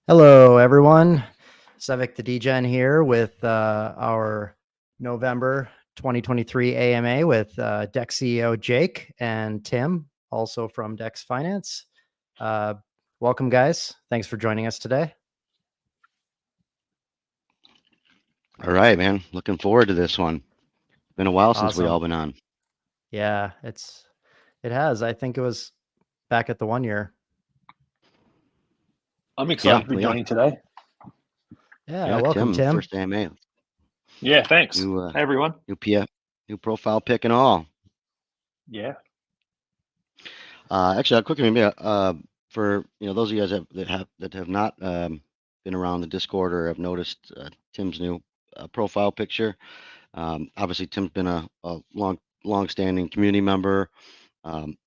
Hello, everyone. Sevik the DGen here with our November 2023 AMA with Dex CEO Jake and Tim, also from Dex Finance. Welcome, guys. Thanks for joining us today. All right, man. Looking forward to this one. Been a while since we Awesome. all been on. Yeah, it has. I think it was back at the 1 year. I'm excited to be Yeah, joining today. Yeah, welcome, Tim. First AMA. Yeah, thanks. New Hey, everyone. new PF, new profile pick and all. Yeah. Actually, a quick maybe for those of you guys that have not been around the Discord or have noticed Tim's new profile picture. Obviously, Tim's been a long-standing community member. Um,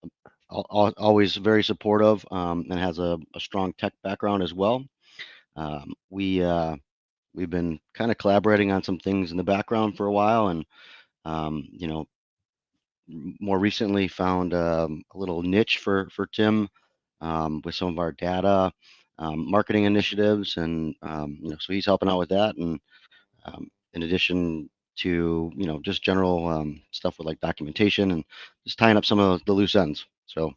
Always very supportive and has a strong tech background as well. We've been kind of collaborating on some things in the background for a while, and um, you know, more recently found a little niche for Tim with some of our data marketing initiatives, and so he's helping out with that. And in addition to just general stuff with like documentation and just tying up some of the loose ends. So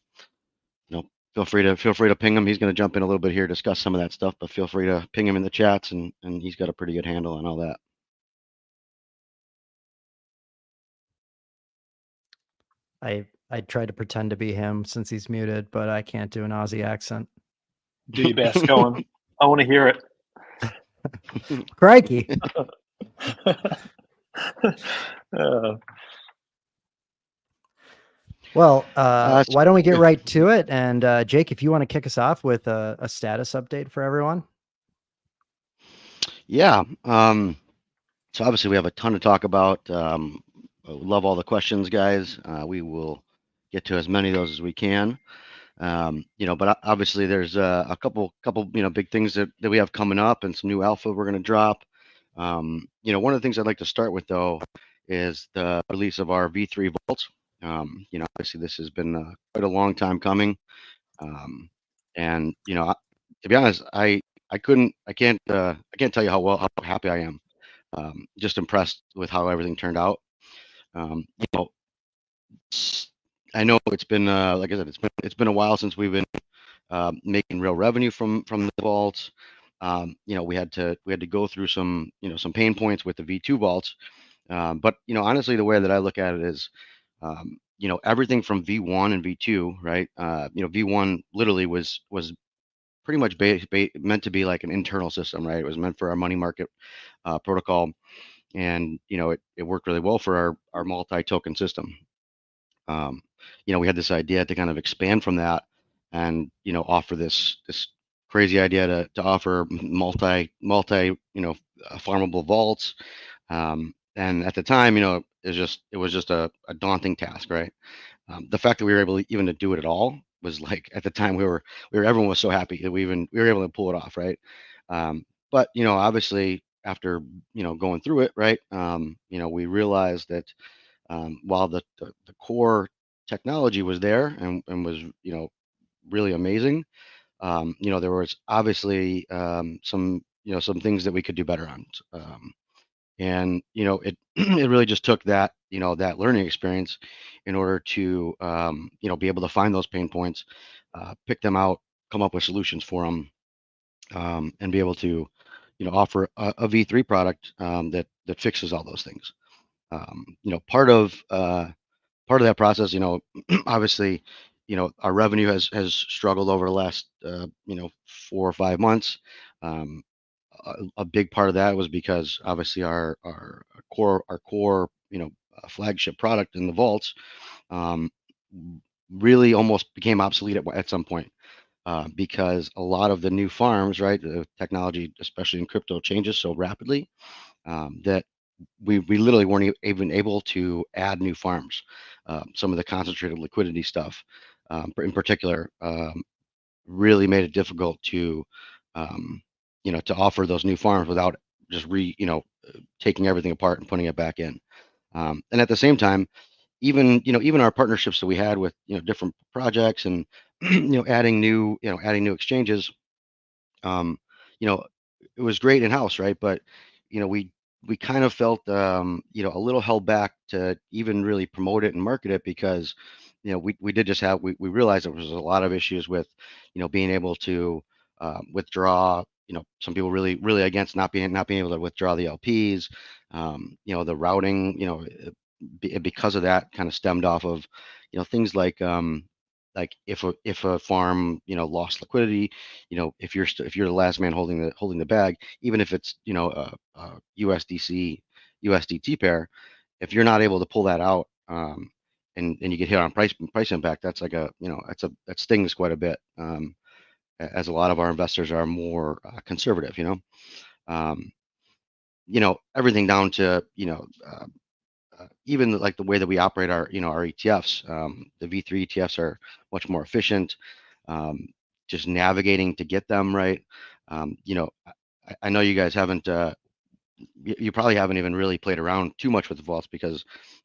feel free to ping him. He's going to jump in a little bit here, discuss some of that stuff, but feel free to ping him in the chats, and he's got a pretty good handle on all that. I tried to pretend to be him since he's muted, but I can't do an Aussie accent. Do your best. Go on. I want to hear it. Crikey. Well, why don't we get right to it? And Jake, if you want to kick us off with a status update for everyone. Yeah. So obviously we have a ton to talk about. Love all the questions, guys. We will get to as many of those as we can. But obviously there's a couple big things that we have coming up and some new alpha we're going to drop. One of the things I'd like to start with though is the release of our V3 vault. Obviously this has been quite a long time coming. And to be honest, I can't tell you how happy I am. Just impressed with how everything turned out. I know it's been like I said, it's been a while since we've been making real revenue from the vaults. We had to go through some some pain points with the V2 vaults. But honestly, the way that I look at it is, everything from V1 and V2, right? V1 literally was pretty much meant to be like an internal system, right? It was meant for our money market protocol, and it worked really well for our multi-token system. We had this idea to kind of expand from that, and offer this crazy idea to offer multi farmable vaults. And at the time, it was just a daunting task, right? The fact that we were able even to do it at all was like, at the time everyone was so happy that we were able to pull it off, right? But obviously after going through it, right, we realized that while the core technology was there and was really amazing, there was obviously some things that we could do better on. And it it really just took that that learning experience in order to be able to find those pain points, pick them out, come up with solutions for them, and be able to offer a V3 product that fixes all those things. Part of that process, obviously, our revenue has struggled over the last 4 or 5 months. A big part of that was because obviously our core flagship product in the vaults um, really almost became obsolete at some point, because a lot of the new farms, right, the technology, especially in crypto, changes so rapidly that we literally weren't even able to add new farms. Some of the concentrated liquidity stuff, in particular, really made it difficult to um, to offer those new farms without just taking everything apart and putting it back in. And at the same time, even our partnerships that we had with different projects and adding new exchanges, um, you know, it was great in house, right? But we kind of felt a little held back to even really promote it and market it because we did just have we realized there was a lot of issues with being able to withdraw. Some people really against not being able to withdraw the LPs. The routing, because of that kind of stemmed off of things like if a farm lost liquidity, if you're the last man holding the bag, even if it's a USDC USDT pair, if you're not able to pull that out, and you get hit on price impact, that's like that stings quite a bit, as a lot of our investors are more conservative. Um, everything down to even like the way that we operate our ETFs. The V3 ETFs are much more efficient. Just navigating to get them right. I know you guys haven't. You probably haven't even really played around too much with the vaults because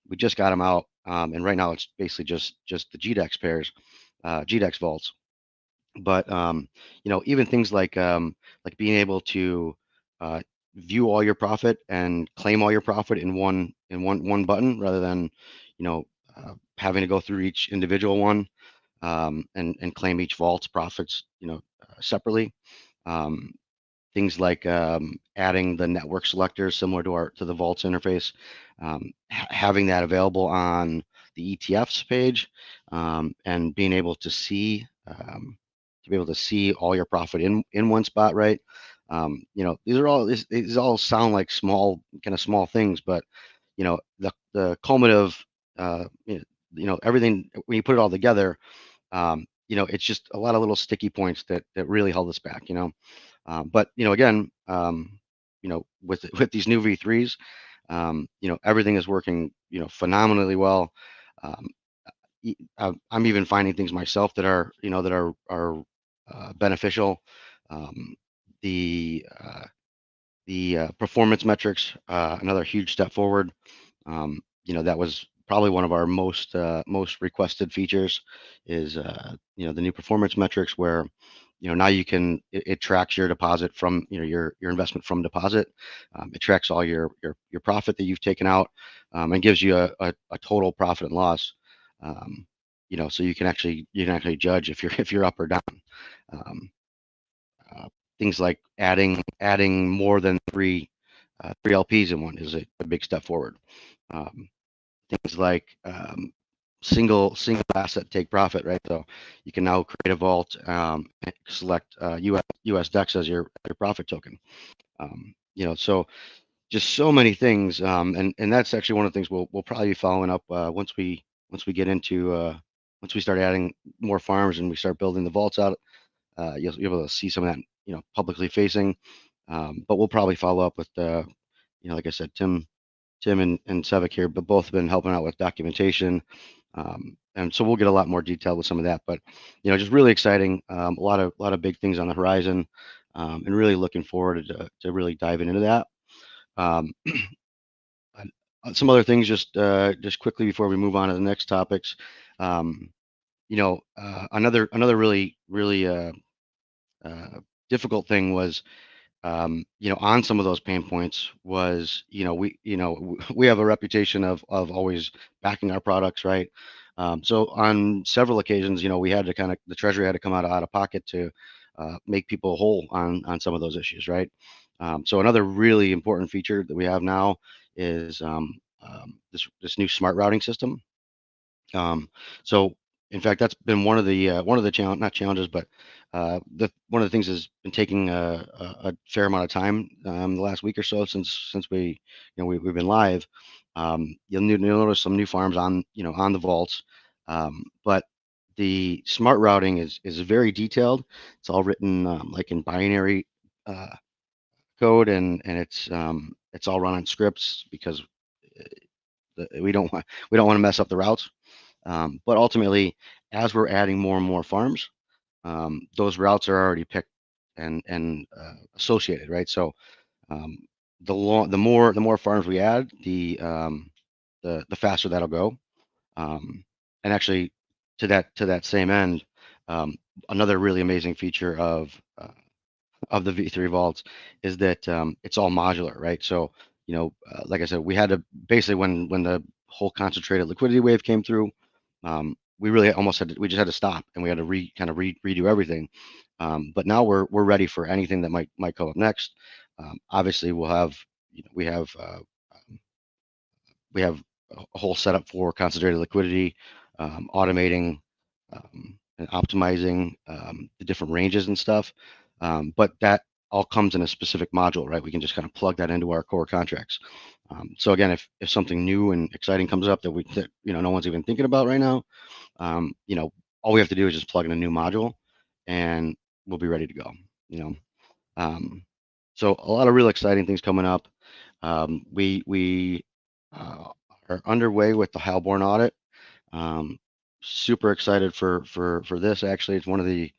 we just got them out, and right now it's basically just the GDEX pairs, GDEX vaults. But even things like being able to uh, view all your profit and claim all your profit in one button rather than having to go through each individual one, and claim each vault's profits separately. Um, Things like adding the network selectors similar to the vaults interface, having that available on the ETFs page, and being able to see all your profit in one spot, right? These all sound like small things, but the culminative, everything when you put it all together, it's just a lot of little sticky points that really held us back. But again, with these new V3s, everything is working phenomenally well. Um, I'm even finding things myself that are beneficial. Um, the performance metrics, another huge step forward. That was probably one of our most requested features is the new performance metrics where now it tracks your deposit from your investment from deposit. It tracks all your profit that you've taken out, and gives you a total profit and loss. So you can actually judge if you're up or down. Um, Things like adding more than three LPs in one is a big step forward. Um, Things like single asset take profit, right? So you can now create a vault, and select US Dex as your profit token. So just so many things, and that's actually one of the things we'll probably be following up once we get into once we start adding more farms and we start building the vaults out. You'll be able to see some of that publicly facing, but we'll probably follow up with like I said, Tim and Sevik here, but both have been helping out with documentation. And so we'll get a lot more detail with some of that, but just really exciting. A lot of big things on the horizon, and really looking forward to really diving into that. Um, some other things just quickly before we move on to the next topics. Another really difficult thing was on some of those pain points was, we have a reputation of always backing our products, right? So on several occasions, we had to the treasury had to come out of pocket to make people whole on some of those issues, right? So another really important feature that we have now is this new smart routing system. So in fact, that's been one of the not challenges, but one of the things has been taking a fair amount of time, the last week or so since we've been live. You'll notice some new farms on the vaults, but the smart routing is very detailed. It's all written like in binary code, and it's all run on scripts because we don't want to mess up the routes. But ultimately, as we're adding more and more farms, those routes are already picked and associated, right? So um, the more farms we add, the faster that'll go. And actually, to that same end, another really amazing feature of of the V3 vaults is that it's all modular, right? So, like I said, we had to basically when the whole concentrated liquidity wave came through, we really almost we just had to stop and we had to redo everything. But now we're ready for anything that might come up next. Obviously, we have a whole setup for concentrated liquidity, automating and optimizing the different ranges and stuff. But that all comes in a specific module, right? We can just kind of plug that into our core contracts. So again, if something new and exciting comes up that no one's even thinking about right now, all we have to do is just plug in a new module, and we'll be ready to go. So a lot of real exciting things coming up. We are underway with the Halborn audit. Super excited for this. Actually, it's one of the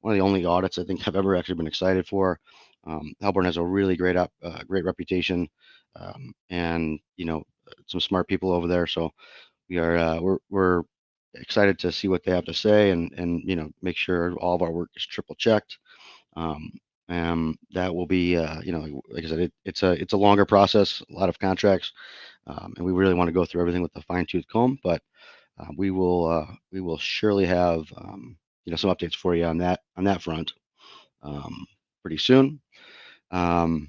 only audits I think I've ever actually been excited for. Halborn has a really great reputation, and some smart people over there. So we're excited to see what they have to say and make sure all of our work is triple checked. That will be like I said, it's a longer process, a lot of contracts, and we really want to go through everything with a fine-tooth comb, but we will surely have some updates for you on that front pretty soon. I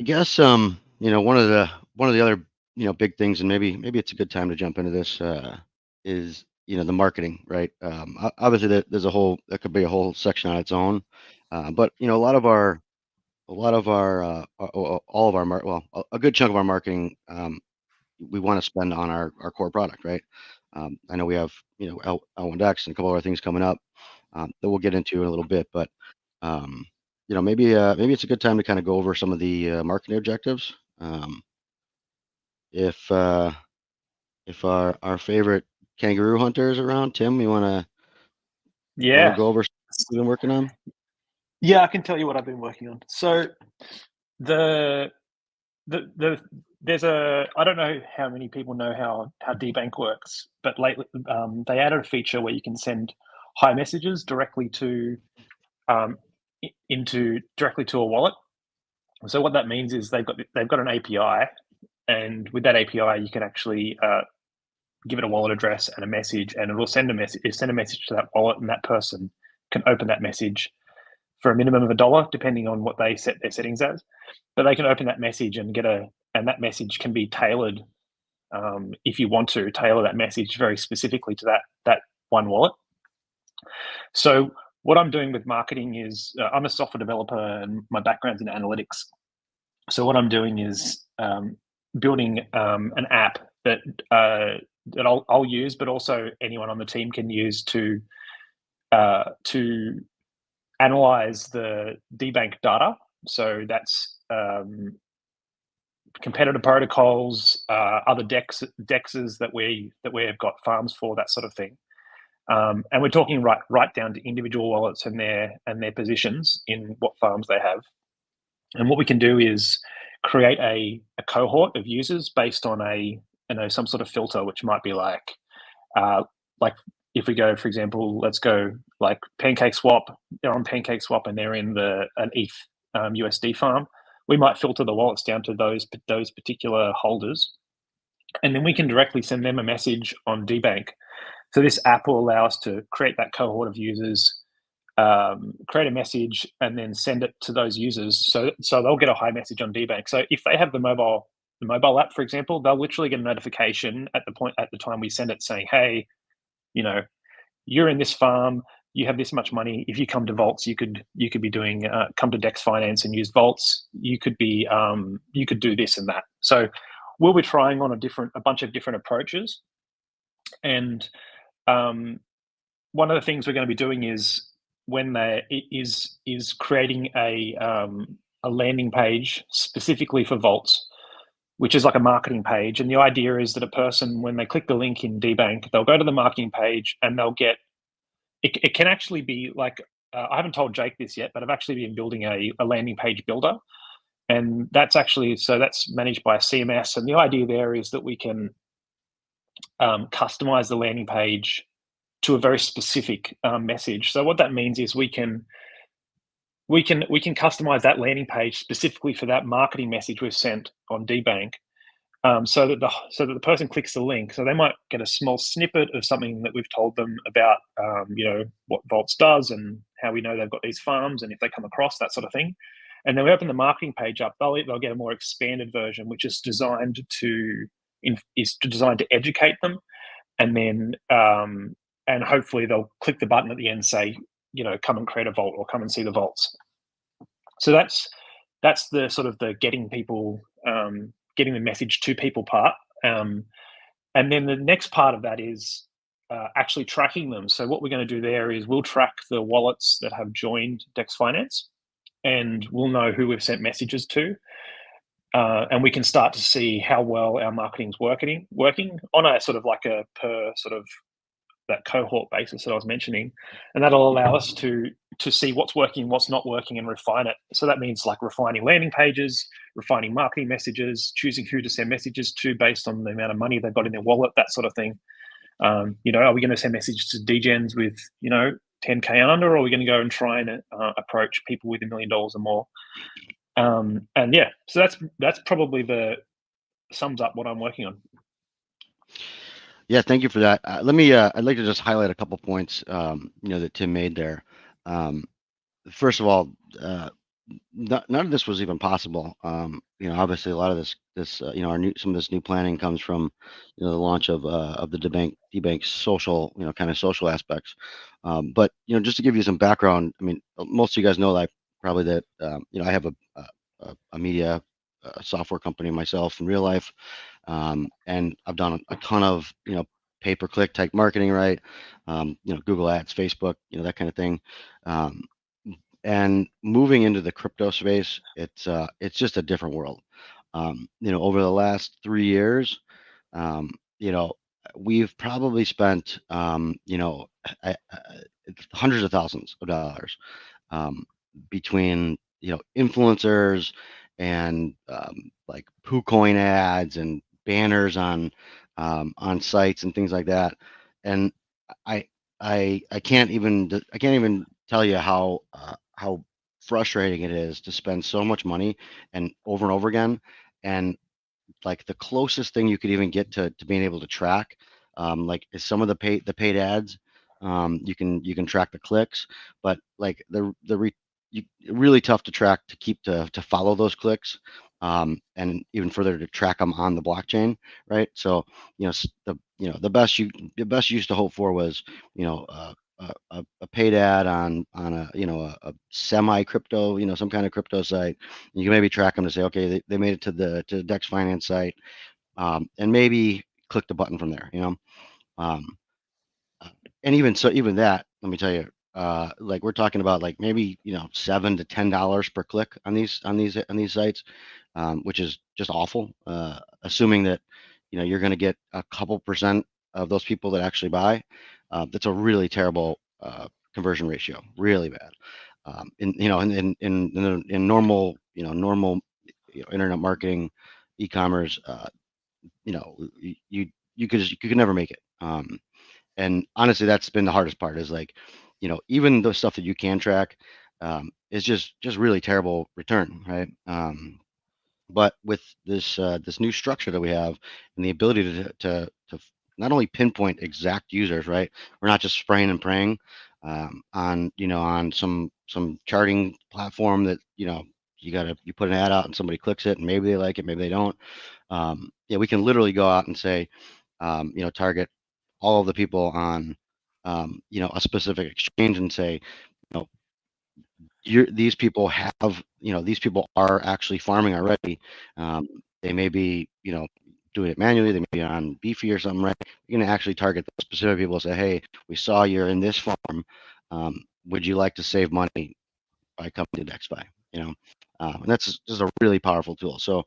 guess one of the other big things, and maybe it's a good time to jump into this, is the marketing, right? Obviously that could be a whole section on its own, but all of our a good chunk of our marketing we want to spend on our core product, right? I know we have L1 Dex and a couple other things coming up that we'll get into in a little bit, but maybe it's a good time to kind of go over some of the marketing objectives. If our favorite kangaroo hunter is around, Tim, you want to go over what you've been working on? Yeah, I can tell you what I've been working on. So there's I don't know how many people know how DBank works, but lately they added a feature where you can send hi messages directly to directly to a wallet. So what that means is they've got an API, and with that API you can actually give it a wallet address and a message, and it will send a message to that wallet, and that person can open that message for a minimum of $1, depending on what they set their settings as. But they can open that message and and that message can be tailored if you want to tailor that message very specifically to that one wallet. So what I'm doing with marketing is I'm a software developer and my background's in analytics. So what I'm doing is building an app that I'll use, but also anyone on the team can use to analyze the DBank data. So that's competitor protocols, other dexes that we've got farms for, that sort of thing. And we're talking right down to individual wallets and their positions in what farms they have. And what we can do is create a cohort of users based on some sort of filter, which might be like if we go, for example, let's go like PancakeSwap. They're on PancakeSwap and they're in an ETH USD farm. We might filter the wallets down to those particular holders, and then we can directly send them a message on DBank. So this app will allow us to create that cohort of users, create a message, and then send it to those users. So they'll get a hi message on DBank. So if they have the mobile app, for example, they'll literally get a notification at the time we send it saying, hey, you're in this farm, you have this much money. If you come to Vaults, you could be doing come to Dex Finance and use Vaults. You could do this and that. So we'll be trying on a bunch of different approaches. And one of the things we're going to be doing is creating a landing page specifically for Vaults, which is like a marketing page. And the idea is that a person, when they click the link in DBank, they'll go to the marketing page and they'll get, it can actually be like, I haven't told Jake this yet, but I've actually been building a landing page builder. And that's managed by a CMS. And the idea there is that we can customize the landing page to a very specific message. So what that means is we can we can customize that landing page specifically for that marketing message we've sent on DBank, so that the person clicks the link. So they might get a small snippet of something that we've told them about, what Vaults does and how we know they've got these farms, and if they come across that sort of thing. And then we open the marketing page up. They'll get a more expanded version, which is designed to educate them, and then and hopefully they'll click the button at the end, say, come and create a vault or come and see the vaults. So that's the sort of the getting the message to people part. And then the next part of that is actually tracking them. So what we're going to do there is we'll track the wallets that have joined Dex Finance, and we'll know who we've sent messages to. And we can start to see how well our marketing's working on a sort of like a per sort of that cohort basis that I was mentioning, and that'll allow us to see what's working, what's not working, and refine it. So that means like refining landing pages, refining marketing messages, choosing who to send messages to based on the amount of money they've got in their wallet, that sort of thing. Are we going to send messages to degens with 10K under, or are we going to go and try and approach people with $1 million or more? And yeah, so that's probably sums up what I'm working on. Yeah, thank you for that. Let me. I'd like to just highlight a couple points, that Tim made there. First of all, none of this was even possible. Obviously, a lot of this, some of this new planning comes from, the launch of the DBank social, kind of social aspects. But just to give you some background, I mean, most of you guys know that I have a media software company myself in real life. And I've done a ton of, pay-per-click type marketing, right? Google Ads, Facebook, that kind of thing. And moving into the crypto space, it's just a different world. Over the last 3 years, we've probably spent, hundreds of thousands of dollars between, influencers and like PooCoin ads and banners on sites and things like that. And I can't even tell you how frustrating it is to spend so much money and over again. And like the closest thing you could even get to being able to track, like is some of the paid ads. You can track the clicks, but like really tough to track, to follow those clicks, and even further to track them on the blockchain, right? So the best you used to hope for was a paid ad on a semi crypto, some kind of crypto site. And you can maybe track them to say, okay, they made it to the Dex Finance site, and maybe click the button from there, and even that, let me tell you, like we're talking about like maybe $7 to $10 per click on these sites, which is just awful. Assuming that you're going to get a couple percent of those people that actually buy, that's a really terrible conversion ratio, really bad. In normal internet marketing, e-commerce, you could never make it. And honestly, that's been the hardest part, is like, even the stuff that you can track, is just really terrible return, right? But with this new structure that we have, and the ability to not only pinpoint exact users, right? We're not just spraying and praying on some charting platform that you put an ad out and somebody clicks it and maybe they like it, maybe they don't. We can literally go out and say, target all of the people on a specific exchange and say, these people are actually farming already. They may be doing it manually, they may be on Beefy or something, right? You're going to actually target the specific people and say, hey, we saw you're in this farm, would you like to save money by coming to DexFi? And that's just a really powerful tool. So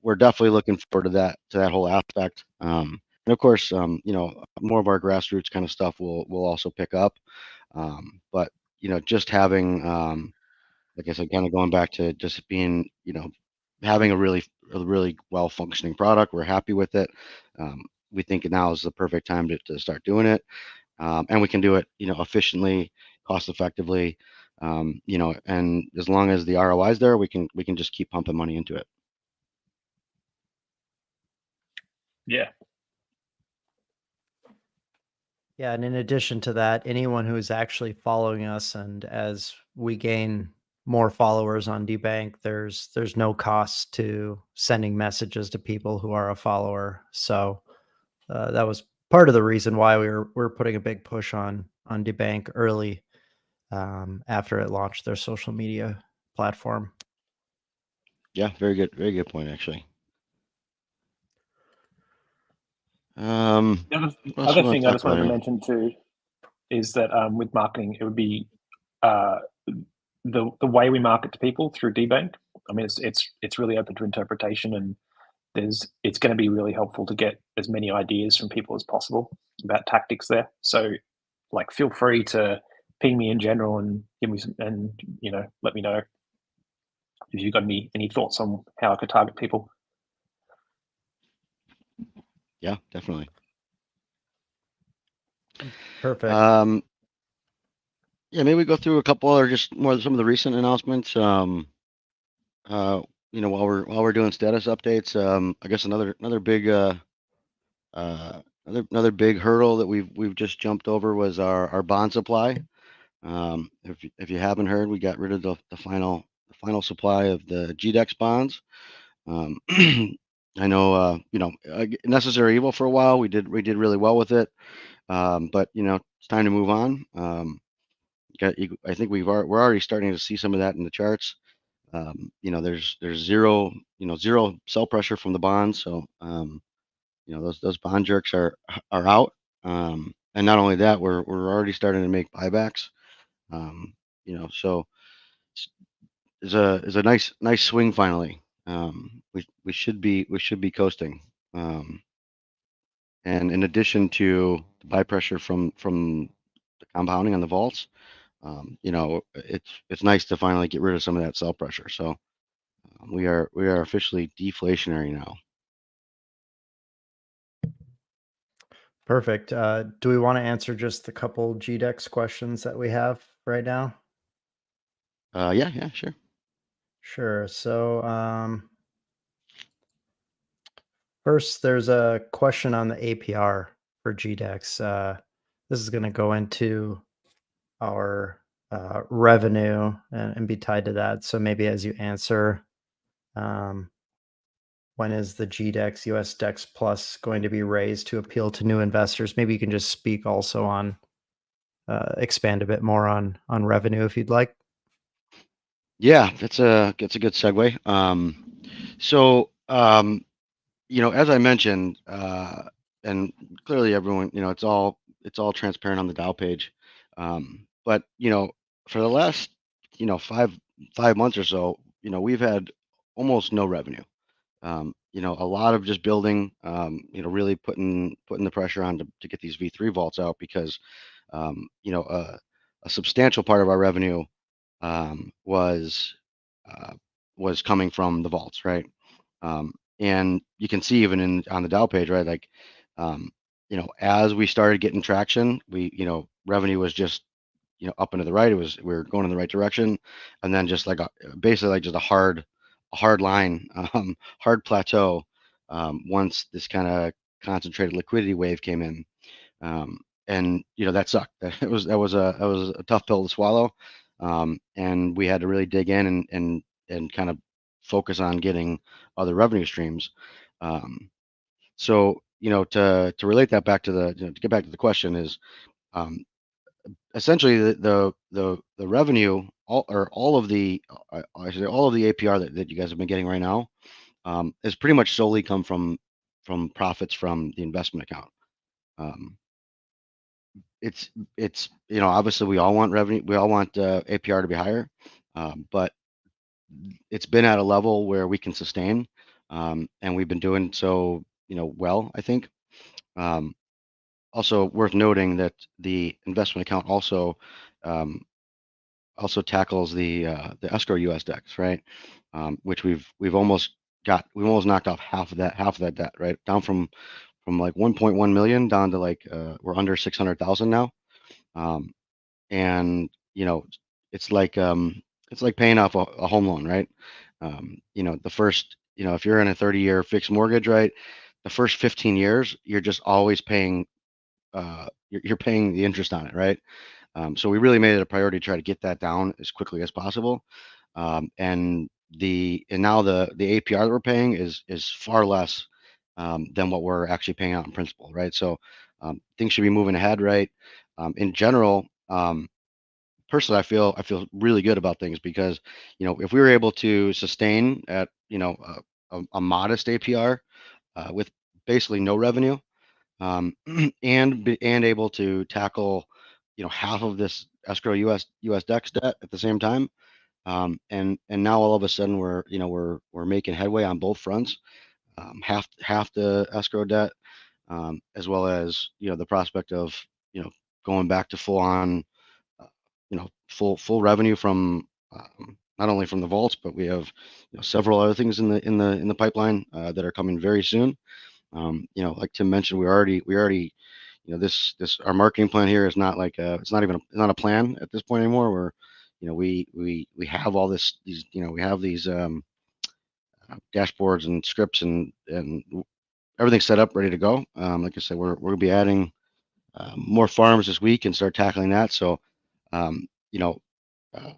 we're definitely looking forward to that whole aspect. And of course, more of our grassroots kind of stuff will also pick up. But just having, like I said, kind of going back to just being, having a really well functioning product. We're happy with it. We think now is the perfect time to start doing it. And we can do it, efficiently, cost effectively. You know, and as long as the ROI is there, we can just keep pumping money into it. Yeah. Yeah, and in addition to that, anyone who is actually following us, and as we gain more followers on DBank, there's no cost to sending messages to people who are a follower. So that was part of the reason why we're putting a big push on DBank early after it launched their social media platform. Yeah, very good point actually. The What else other we want thing to I talk just wanted about to here? mention too is that with marketing, it would be uh, the way we market to people through DBank. I mean, it's really open to interpretation, and it's going to be really helpful to get as many ideas from people as possible about tactics there. So, like, feel free to ping me in general and give me some, and let me know if you've got any thoughts on how I could target people. Yeah, definitely. Perfect. Yeah, maybe we go through a couple or just more some of the recent announcements. You know, while we're doing status updates, I guess another big another big hurdle that we've just jumped over was our bond supply. If you haven't heard, we got rid of the final supply of the Dex bonds. I know, you know, necessary evil for a while. We did really well with it, but you know, it's time to move on. I think we're already starting to see some of that in the charts. You know, there's zero sell pressure from the bonds, so you know those bond jerks are out. And not only that, we're already starting to make buybacks. You know, so is a nice swing finally. We should be coasting. And in addition to the buy pressure from the compounding on the vaults, you know, it's nice to finally get rid of some of that sell pressure. So we are officially deflationary now. Perfect. Do we want to answer just the couple GDEX questions that we have right now? Yeah, sure. Sure. So first, there's a question on the APR for GDEX. This is going to go into our revenue and be tied to that. So maybe as you answer, when is the GDEX US DEX Plus going to be raised to appeal to new investors? Maybe you can just speak also on expand a bit more on revenue if you'd like. Yeah, that's a good segue. So you know, as I mentioned, and clearly everyone, you know, it's all transparent on the Dow page. But you know, for the last, you know, five months or so, you know, we've had almost no revenue. You know, a lot of just building, you know, really putting the pressure on to get these V3 vaults out because, you know, a substantial part of our revenue was coming from the vaults, right? And you can see even on the Dow page, right? Like, you know, as we started getting traction, you know, revenue was just, you know, up and to the right. We were going in the right direction, and then just like basically like just a hard line, hard plateau. Once this kind of concentrated liquidity wave came in, and you know that sucked. That was a tough pill to swallow, and we had to really dig in and kind of focus on getting other revenue streams. So you know to relate that back to to get back to the question is um, essentially the revenue all of the I should say all of the APR that you guys have been getting right now has pretty much solely come from profits from the investment account. Um, it's you know obviously we all want revenue, we all want APR to be higher, but it's been at a level where we can sustain, and we've been doing so you know well I think. Um, Also worth noting that the investment account um, also tackles the escrow US Dex, right? Which we've almost knocked off half of that debt, right? Down from like 1.1 million down to like we're under 600,000 now. And you know it's like paying off a home loan, right? You know, the first, you know, if you're in a 30-year fixed mortgage, right, the first 15 years, you're just always paying, you're paying the interest on it, right? So we really made it a priority to try to get that down as quickly as possible. And now the APR that we're paying is far less than what we're actually paying out in principal, right? So things should be moving ahead, right? In general, personally, I feel really good about things because, you know, if we were able to sustain at, you know, a modest APR with basically no revenue, and able to tackle, you know, half of this escrow US Dex debt at the same time, and now all of a sudden we're, you know, we're making headway on both fronts, half the escrow debt, as well as, you know, the prospect of, you know, going back to full on, you know, full revenue from, not only from the vaults, but we have, you know, several other things in the pipeline that are coming very soon. You know, like Tim mentioned, we already, you know, this our marketing plan here is not like it's not even it's not a plan at this point anymore. We're, you know, we have all these, you know, we have these dashboards and scripts and everything's set up, ready to go. Like I said, we're gonna be adding more farms this week and start tackling that. So, you know, uh,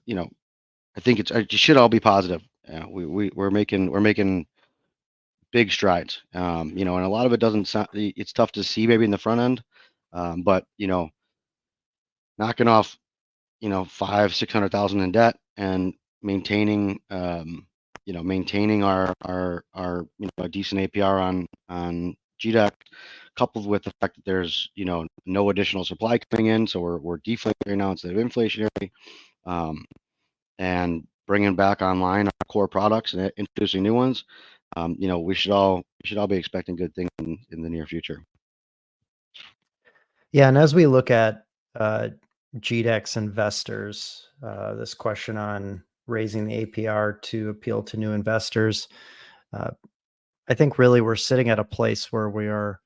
you know, I think it should all be positive. We're making big strides. You know, and a lot of it doesn't sound, it's tough to see maybe in the front end. But, you know, knocking off, you know, 600,000 in debt and maintaining, you know, maintaining our, you know, a decent APR on GDEC, coupled with the fact that there's, you know, no additional supply coming in. So we're deflationary now instead of inflationary. And bringing back online our core products and introducing new ones. You know, we should all be expecting good things in the near future. Yeah, and as we look at GDEX investors, this question on raising the APR to appeal to new investors, I think really we're sitting at a place where we're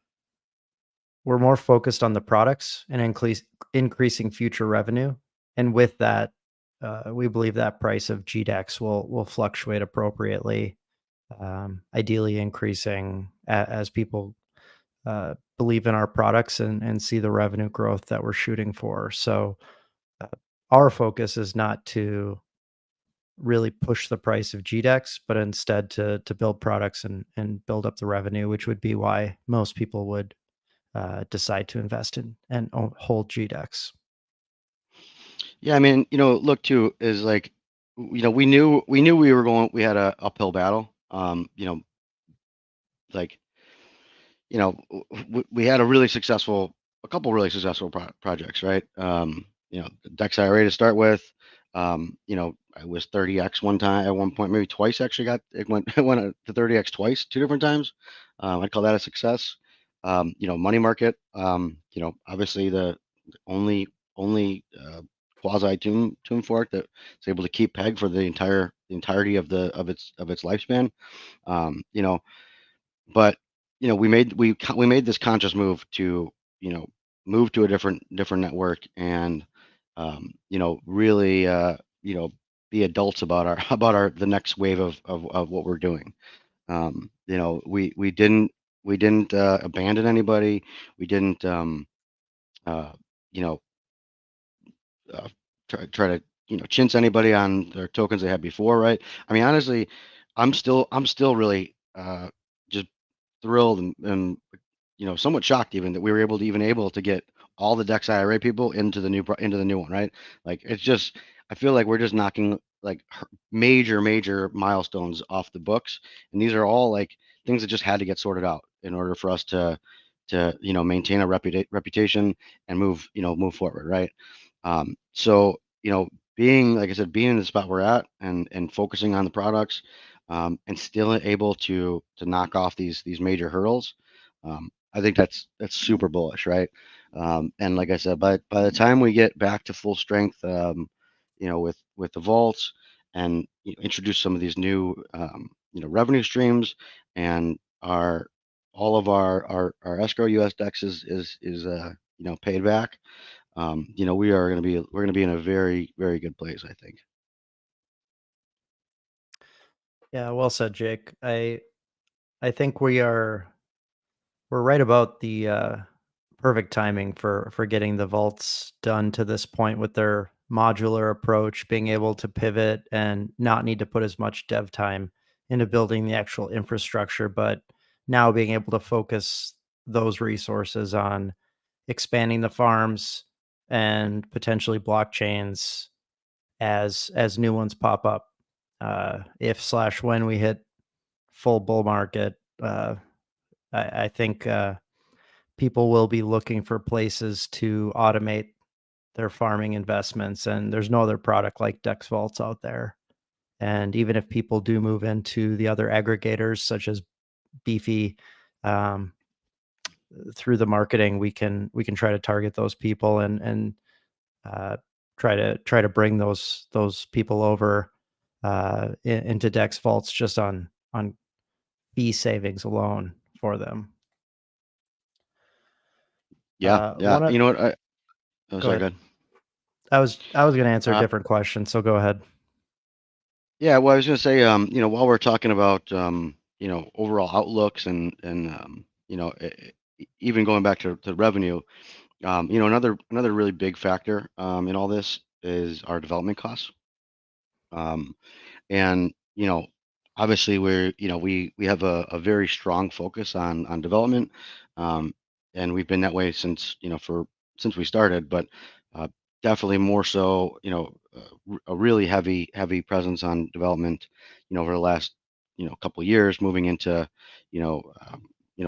more focused on the products and increasing future revenue, and with that, we believe that price of GDEX will fluctuate appropriately, ideally increasing as people believe in our products and see the revenue growth that we're shooting for. So our focus is not to really push the price of GDEX, but instead to build products and build up the revenue, which would be why most people would decide to invest in and hold GDEX. Yeah, I mean, you know, look too is like, you know, we had a uphill battle. You know, like, you know, we had a couple really successful projects, right? You know, the Dex IRA to start with. You know, I was 30x one time at one point, maybe twice actually it went it went to 30x twice, two different times. I'd call that a success. You know, money market. You know, obviously the only quasi tomb fork that is able to keep peg for the entirety of its lifespan. You know, but, you know, we made this conscious move to, you know, move to a different network and, you know, really, you know, be adults about the next wave of what we're doing. You know, we didn't abandon anybody. We didn't, you know, try to, you know, chintz anybody on their tokens they had before, right? I mean, honestly, I'm still really just thrilled and, you know, somewhat shocked even that we were able to get all the Dex IRA people into the new one, right? Like, it's just, I feel like we're just knocking like major milestones off the books, and these are all like things that just had to get sorted out in order for us to, you know, maintain a reputation and move forward, right? So, you know, being, like I said, being in the spot we're at and focusing on the products, and still able to knock off these major hurdles, I think that's super bullish, right? And like I said, by the time we get back to full strength, you know, with the vaults and, you know, introduce some of these new, you know, revenue streams, and all of our escrow US Dex is you know, paid back. you know, we're going to be in a very, very good place, I think. Yeah, well said, Jake. I think we're right about the perfect timing for getting the vaults done to this point with their modular approach, being able to pivot and not need to put as much dev time into building the actual infrastructure, but now being able to focus those resources on expanding the farms and potentially blockchains as new ones pop up. If slash when we hit full bull market, I think people will be looking for places to automate their farming investments, and there's no other product like Dex Vaults out there. And even if people do move into the other aggregators such as Beefy, um, through the marketing, we can try to target those people and uh, try to bring those people over into Dex Vaults just on fee savings alone for them. Yeah, yeah. You know what? Oh, Go sorry, ahead. go ahead. I was going to answer a Uh, different question, so go ahead. Yeah, well, I was going to say, you know, while we're talking about, you know, overall outlooks and you know, even going back to revenue, you know, another really big factor in all this is our development costs. Um, and you know, obviously you know, we have a very strong focus on development, um, and we've been that way since, you know, since we started, but uh, definitely more so, you know, a really heavy presence on development, you know, over the last, you know, couple of years, moving into, you know,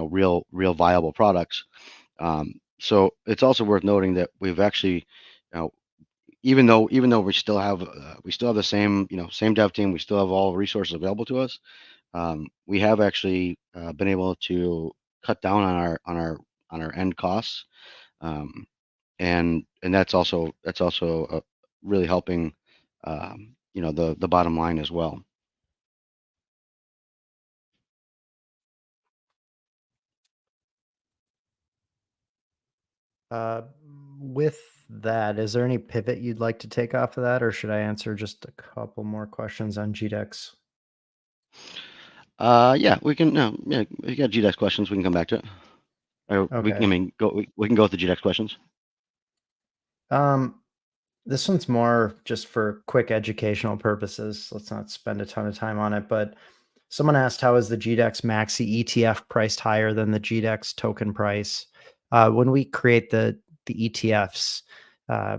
real viable products. So it's also worth noting that we've actually, you know, even though we still have the same, you know, same dev team, we still have all resources available to us. We have actually been able to cut down on our end costs, um, and that's also really helping, you know, the bottom line as well. Uh, with that, is there any pivot you'd like to take off of that, or should I answer just a couple more questions on GDEX? Yeah, we can. No, yeah, if you got GDEX questions, we can come back to it. Or I Okay. mean, we can go with the GDEX questions. Um, this one's more just for quick educational purposes. Let's not spend a ton of time on it, but someone asked, how is the GDEX Maxi ETF priced higher than the GDEX token price? When we create the ETFs, uh,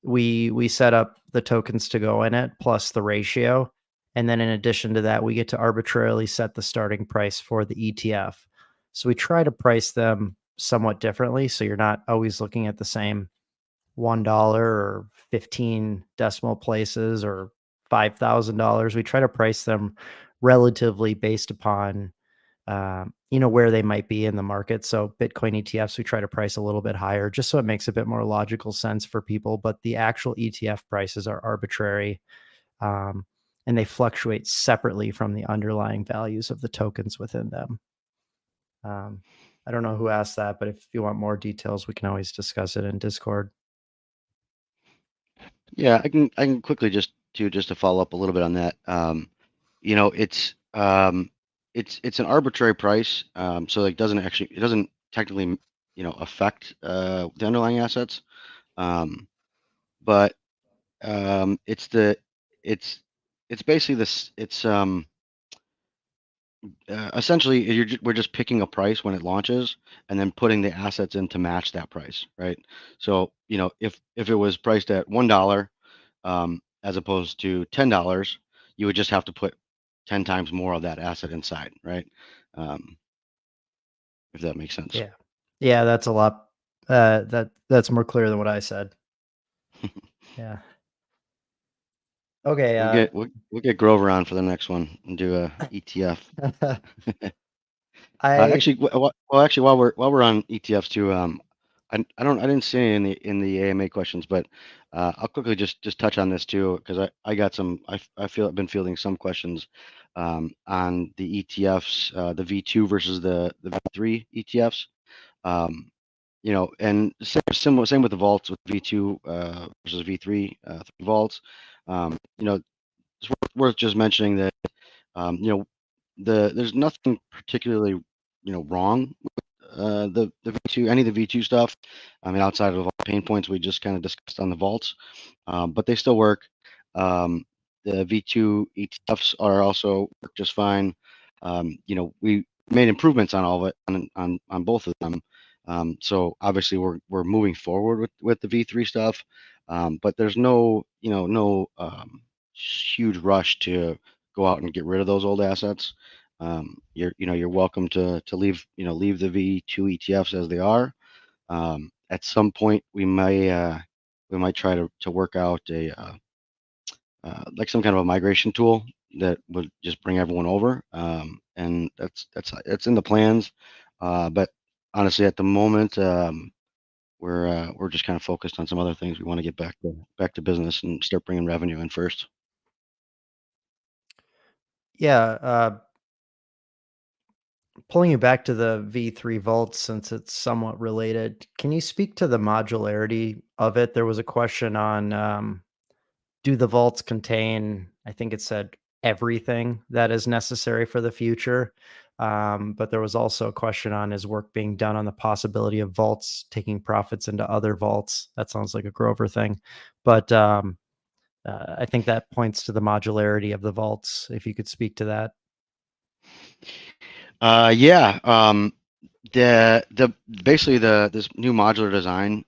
we set up the tokens to go in it plus the ratio, and then in addition to that, we get to arbitrarily set the starting price for the ETF. So we try to price them somewhat differently, so you're not always looking at the same $1 or 15 decimal places or $5,000. We try to price them relatively based upon you know, where they might be in the market. So Bitcoin ETFs, we try to price a little bit higher just so it makes a bit more logical sense for people. But the actual ETF prices are arbitrary, um, and they fluctuate separately from the underlying values of the tokens within them. I don't know who asked that, but if you want more details, we can always discuss it in Discord. Yeah, I can quickly just to follow up a little bit on that. You know, it's an arbitrary price, so like it doesn't technically, you know, affect the underlying assets. Um, but it's the it's it's basically this it's essentially we're just picking a price when it launches and then putting the assets in to match that price, right? So, you know, if it was priced at $1, as opposed to $10, you would just have to put 10 times more of that asset inside, right? Um, if that makes sense. Yeah, yeah, that's a lot. That's more clear than what I said. Yeah. Okay. We'll get Grover on for the next one and do a ETF. I Actually, well, actually, while we're on ETFs too, I didn't see any in the AMA questions, but I'll quickly just touch on this too because I got some I feel I've been fielding some questions on the ETFs, the V2 versus the V3 ETFs. Um, and same with the vaults with V2 versus V3 vaults. It's worth just mentioning that there's nothing particularly wrong with the V2 any of the V2 stuff. I mean, outside of all the pain points we just kind of discussed on the vaults, but they still work. The V2 ETFs are also work just fine. We made improvements on all of it on both of them. So obviously we're moving forward with the V3 stuff, but there's no huge rush to go out and get rid of those old assets. You're welcome to leave the V2 ETFs as they are. At some point we might try to work out a like some kind of a migration tool that would just bring everyone over. And that's in the plans. But honestly, at the moment, we're just kind of focused on some other things. We want to get back to business and start bringing revenue in first. Yeah. Pulling you back to the V3 vaults, since it's somewhat related, can you speak to the modularity of it? There was a question on, do the vaults contain, I think it said, everything that is necessary for the future? But there was also a question on, is work being done on the possibility of vaults taking profits into other vaults? That sounds like a Grover thing. But I think that points to the modularity of the vaults, if you could speak to that. Yeah. The basically this new modular design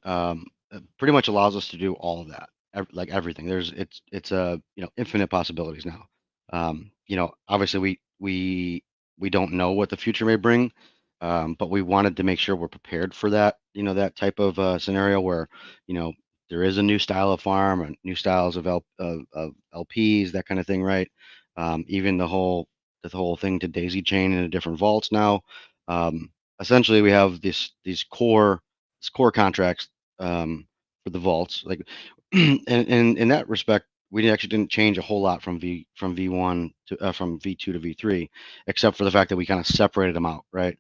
pretty much allows us to do all of that, like everything. It's infinite possibilities now. Obviously we don't know what the future may bring, but we wanted to make sure we're prepared for that. That type of scenario where there is a new style of farm and new styles of LPs, that kind of thing, right? Even the whole thing to daisy chain into different vaults now. Essentially, we have these core contracts for the vaults. Like, and in that respect, we actually didn't change a whole lot from V1 to from V2 to V3, except for the fact that we kind of separated them out, right?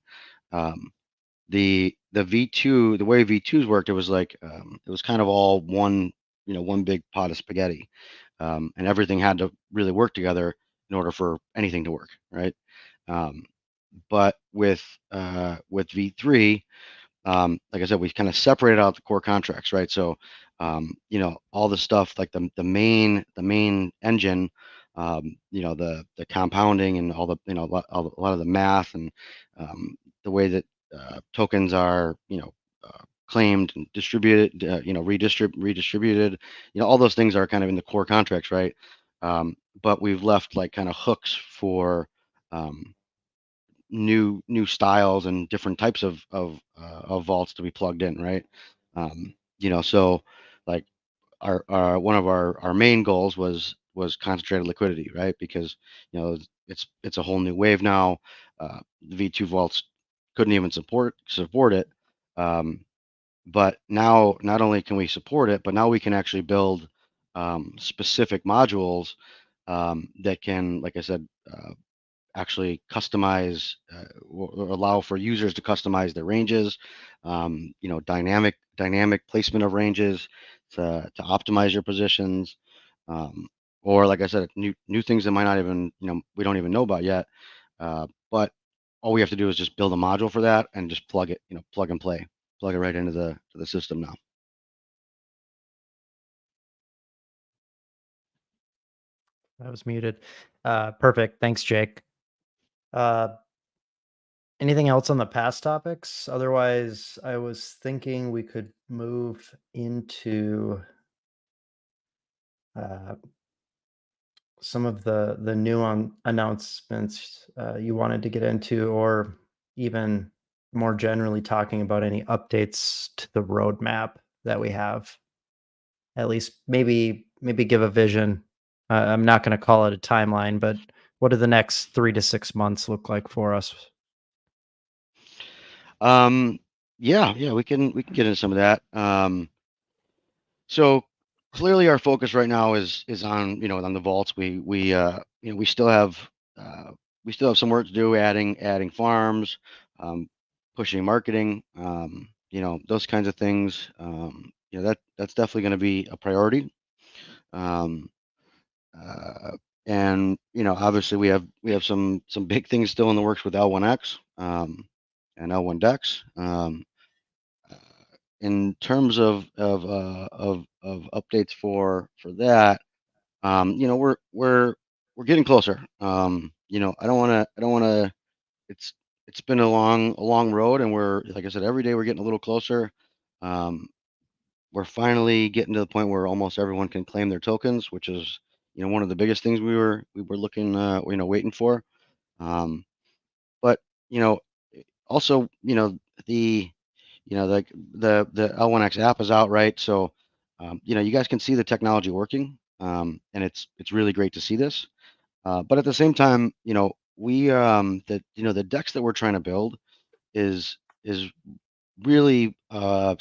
The V2, the way V2s worked, it was like it was kind of all one big pot of spaghetti, and everything had to really work together in order for anything to work, right? But with V3, like I said, we kind of separated out the core contracts, right? So, all the stuff like the main engine, the compounding and all the a lot of the math and the way that tokens are claimed and distributed, redistributed, all those things are kind of in the core contracts, right? But we've left like kind of hooks for new styles and different types of vaults to be plugged in, right? So like our one of our main goals was concentrated liquidity, right? Because it's a whole new wave now. The V2 vaults couldn't even support it. But now not only can we support it, but now we can actually build specific modules that can, like I said, actually customize or allow for users to customize their ranges, dynamic placement of ranges to optimize your positions, or like I said, new things that might not even we don't even know about yet. But all we have to do is just build a module for that and just plug it, plug and play, plug it right into the system now. I was muted. Perfect. Thanks, Jake. Anything else on the past topics? Otherwise, I was thinking we could move into some of the new announcements you wanted to get into, or even more generally talking about any updates to the roadmap that we have. At least maybe give a vision. I'm not going to call it a timeline, but what do the next 3 to 6 months look like for us? Yeah, we can get into some of that. So clearly our focus right now is on on the vaults. We still have some work to do, adding farms, pushing marketing, those kinds of things. That's definitely going to be a priority. Um, and obviously we have some big things still in the works with L1X and L1 Dex. In terms of updates for that, we're getting closer. I don't want to. It's been a long road, and we're, like I said, every day we're getting a little closer. Um, we're finally getting to the point where almost everyone can claim their tokens, which is one of the biggest things we were looking waiting for. But also the like the L1X app is out, right? So you guys can see the technology working, and it's really great to see this. But at the same time, we the decks that we're trying to build is really we're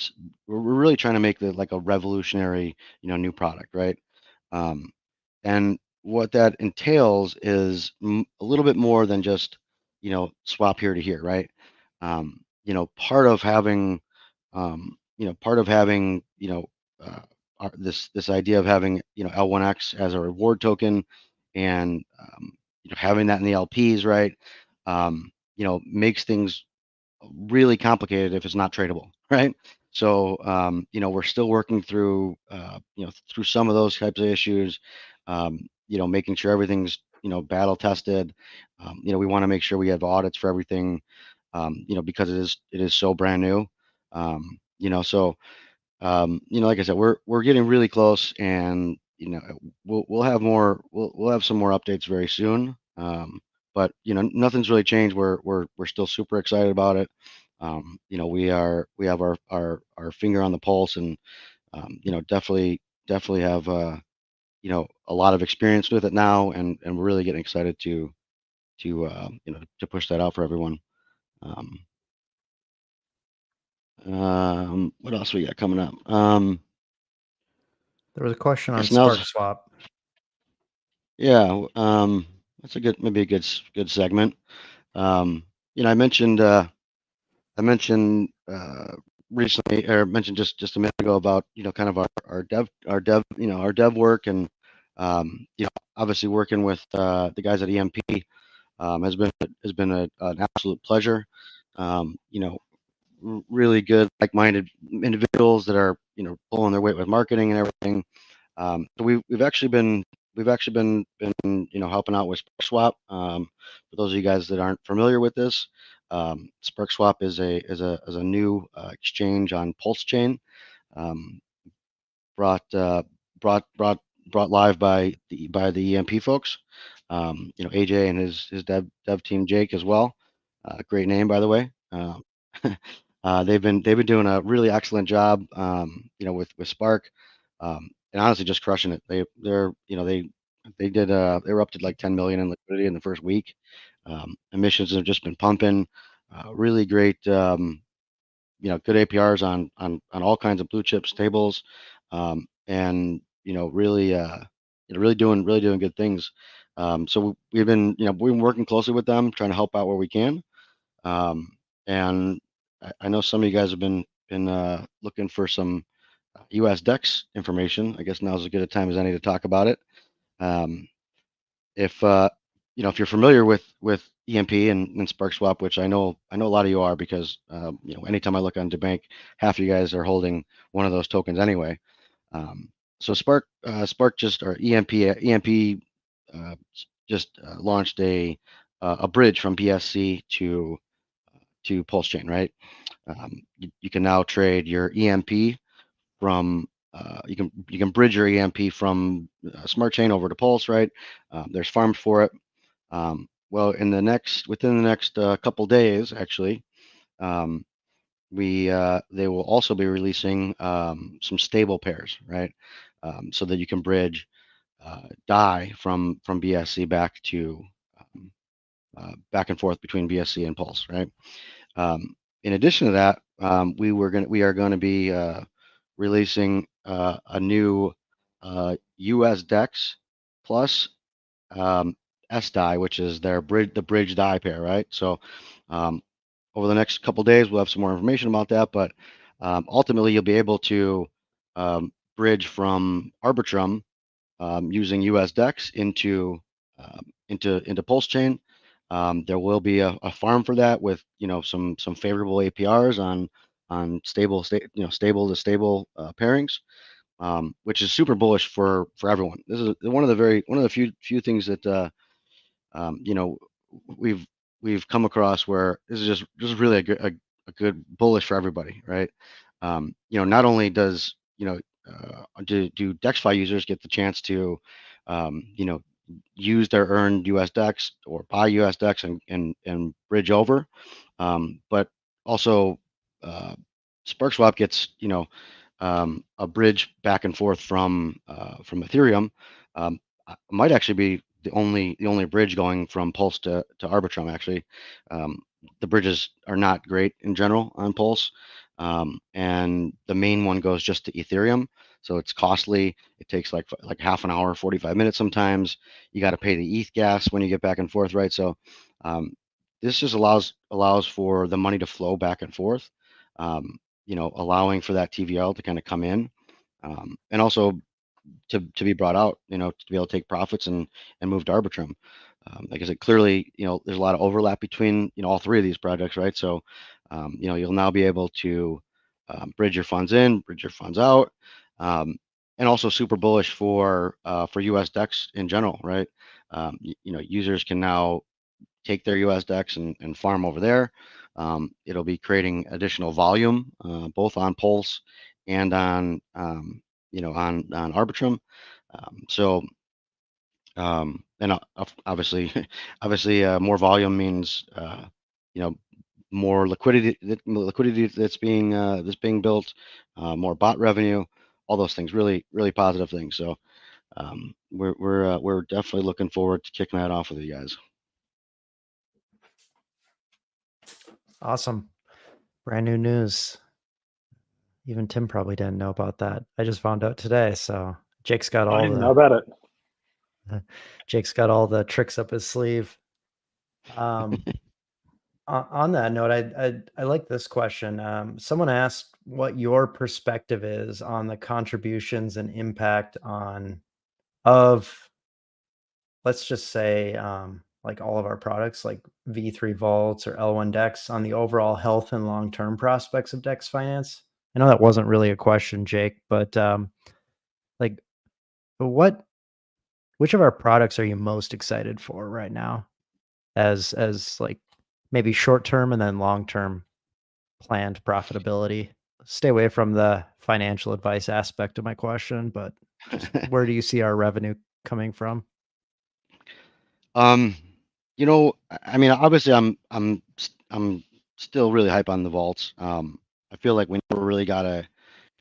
really trying to make like a revolutionary new product, right? um, and what that entails is a little bit more than just swap here to here, right? Part of having uh, this idea of having L1X as a reward token, and having that in the LPs, right? Makes things really complicated if it's not tradable, right? So we're still working through through some of those types of issues. Making sure everything's battle tested. We want to make sure we have audits for everything. Because it is so brand new. So like I said, we're getting really close, and we'll have more. We'll have some more updates very soon. But nothing's really changed. We're still super excited about it. We have our finger on the pulse, and definitely have a lot of experience with it now, and we're really getting excited to push that out for everyone. What else we got coming up? There was a question on Guess now's SparksSwap. Yeah, that's maybe a good segment. I mentioned recently, or mentioned just a minute ago, about kind of our dev work, and obviously working with the guys at EMP has been an absolute pleasure. Really good, like-minded individuals that are pulling their weight with marketing and everything. So we've actually been helping out with SparksSwap. For those of you guys that aren't familiar with this, SparksSwap is a new exchange on Pulse Chain, um, brought live by the EMP folks. AJ and his dev team, Jake, as well. Great name, by the way. They've been doing a really excellent job, with Spark, and honestly just crushing it. They were up to like 10 million in liquidity in the first week. Emissions have just been pumping. Really great, good APRs on all kinds of blue chip stables, and really doing good things. So we've been working closely with them, trying to help out where we can. And I know some of you guys have been looking for some US Dex information. I guess now's as good a time as any to talk about it. If if you're familiar with EMP and SparkSwap, which I know a lot of you are, because anytime I look on DeBank, half of you guys are holding one of those tokens anyway. So Spark just, or EMP just launched a bridge from BSC to Pulse Chain, right? You can now trade your EMP from you can bridge your EMP from Smart Chain over to Pulse, right? There's farms for it. Well, within the next couple days, actually, they will also be releasing some stable pairs, right? So that you can bridge DAI from BSC back to back and forth between BSC and Pulse, right? In addition to that, we are going to be releasing a new US Dex plus SDAI, which is the bridge DAI pair, right? So over the next couple days, we'll have some more information about that. But ultimately you'll be able to bridge from Arbitrum using US Dex into Pulse Chain. There will be a farm for that with some favorable APRs on stable to stable pairings, which is super bullish for everyone. This is one of the few things that we've come across where this is just really a good bullish for everybody, right? Not only does do DexFi users get the chance to use their earned US Dex or buy US Dex and bridge over, but also SparksSwap gets a bridge back and forth from Ethereum. Might actually be the only bridge going from Pulse to Arbitrum. Actually, the bridges are not great in general on Pulse, and the main one goes just to Ethereum. So it's costly. It takes like half an hour, 45 minutes sometimes. You got to pay the ETH gas when you get back and forth, right? So this just allows for the money to flow back and forth, allowing for that TVL to kind of come in, and also to be brought out, to be able to take profits and move to Arbitrum. Like I said, clearly, there's a lot of overlap between, all three of these projects, right? So, you'll now be able to bridge your funds in, bridge your funds out, and also super bullish for US Dex in general, right? Users can now take their US Dex and farm over there. It'll be creating additional volume, both on Pulse and on Arbitrum. And obviously, more volume means more liquidity that's being built, more bot revenue, all those things, really really positive things. So we're definitely looking forward to kicking that off with you guys. Awesome. Brand new news. Even Tim probably didn't know about that. I just found out today. So Jake's got I didn't know about it. Jake's got all the tricks up his sleeve. On that note, I like this question. Someone asked what your perspective is on the contributions and impact of, let's just say, like all of our products, like V3 Vaults or L1 Dex, on the overall health and long-term prospects of Dex Finance. I know that wasn't really a question, Jake, but like, which of our products are you most excited for right now, as like maybe short-term and then long-term planned profitability? Stay away from the financial advice aspect of my question, but just where do you see our revenue coming from? I mean, obviously, I'm still really hype on the vaults. I feel like we never really got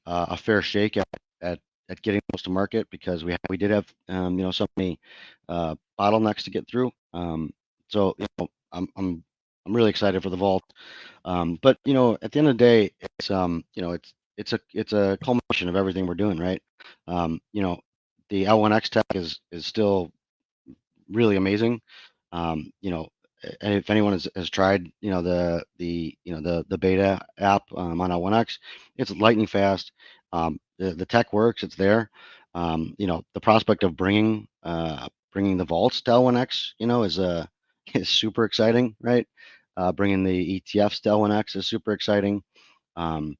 a fair shake at getting those to market because we did have so many bottlenecks to get through. So I'm really excited for the vault. But at the end of the day, it's a culmination of everything we're doing, right? The L1X tech is still really amazing. And if anyone has tried, the beta app on L1X, it's lightning fast. The tech works; it's there. The prospect of bringing the vaults to L1X, is super exciting, right? Bringing the ETFs to L1X is super exciting. Even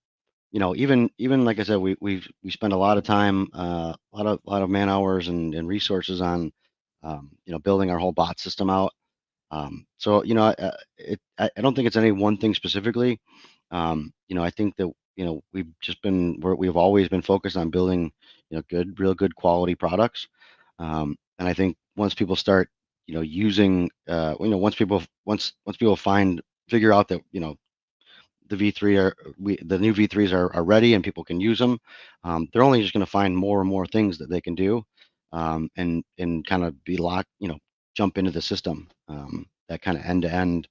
like I said, we spend a lot of time, a lot of man hours and resources on, building our whole bot system out. So I don't think it's any one thing specifically. I think that we've always been focused on building real good quality products. And I think once people start using once people figure out that the new V3s are ready and people can use them, they're only just going to find more and more things that they can do, and kind of be locked, jump into the system, that kind of end-to-end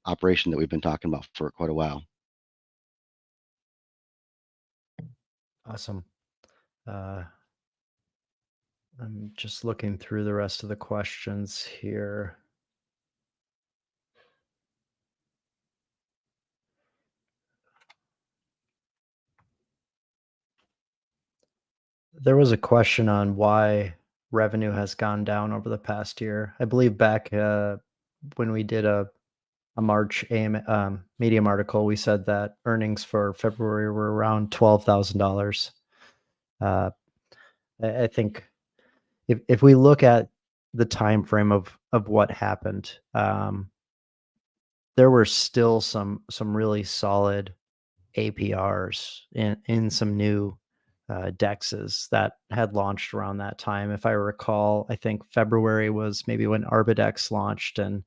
operation that we've been talking about for quite a while. Awesome. I'm just looking through the rest of the questions here. There was a question on why revenue has gone down over the past year. I believe back when we did a March Medium article, we said that earnings for February were around $12,000. Uh, I think if we look at the time frame of what happened, there were still some really solid APRs in some new dexes that had launched around that time. If I recall, I think February was maybe when Arbidex launched, and